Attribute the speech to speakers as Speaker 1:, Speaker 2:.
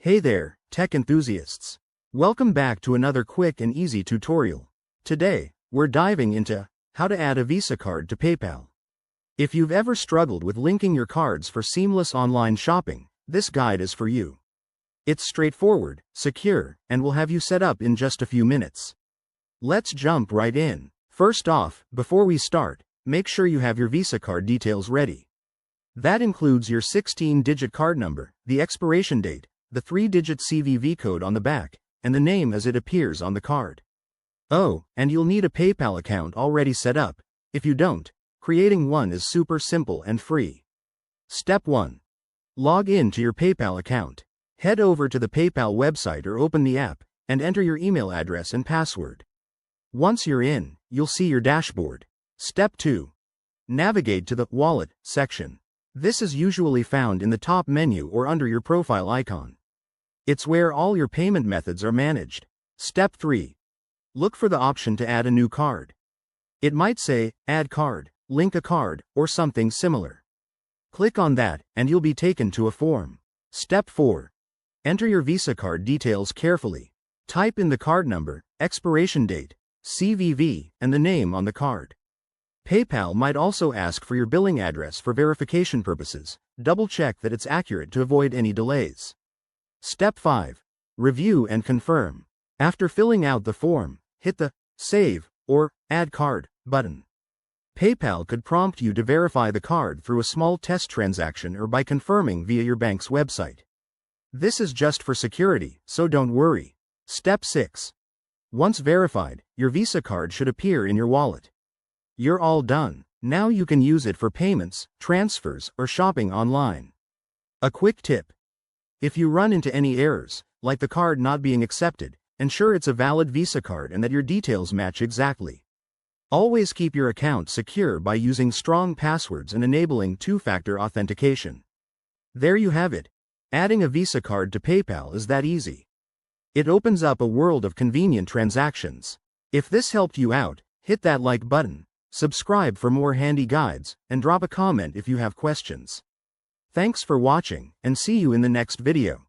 Speaker 1: Hey there, tech enthusiasts. Welcome back to another quick and easy tutorial. Today, we're diving into how to add a Visa card to PayPal. If you've ever struggled with linking your cards for seamless online shopping, this guide is for you. It's straightforward, secure, and will have you set up in just a few minutes. Let's jump right in. First off, before we start, make sure you have your Visa card details ready. That includes your 16-digit card number, the expiration date, the 3-digit CVV code on the back, and the name as it appears on the card. Oh, and you'll need a PayPal account already set up. If you don't, creating one is super simple and free. Step 1. Log in to your PayPal account. Head over to the PayPal website or open the app, and enter your email address and password. Once you're in, you'll see your dashboard. Step 2. Navigate to the Wallet section. This is usually found in the top menu or under your profile icon. It's where all your payment methods are managed. Step 3. Look for the option to add a new card. It might say, Add card, Link a card, or something similar. Click on that, and you'll be taken to a form. Step 4. Enter your Visa card details carefully. Type in the card number, expiration date, CVV, and the name on the card. PayPal might also ask for your billing address for verification purposes. Double-check that it's accurate to avoid any delays. Step 5. Review and confirm. After filling out the form, hit the Save or Add Card button. PayPal could prompt you to verify the card through a small test transaction or by confirming via your bank's website. This is just for security, so don't worry. Step 6. Once verified, your Visa card should appear in your wallet. You're all done. Now you can use it for payments, transfers, or shopping online. A quick tip. If you run into any errors, like the card not being accepted, ensure it's a valid Visa card and that your details match exactly. Always keep your account secure by using strong passwords and enabling two-factor authentication. There you have it. Adding a Visa card to PayPal is that easy. It opens up a world of convenient transactions. If this helped you out, hit that like button. Subscribe for more handy guides, and drop a comment if you have questions. Thanks for watching, and see you in the next video.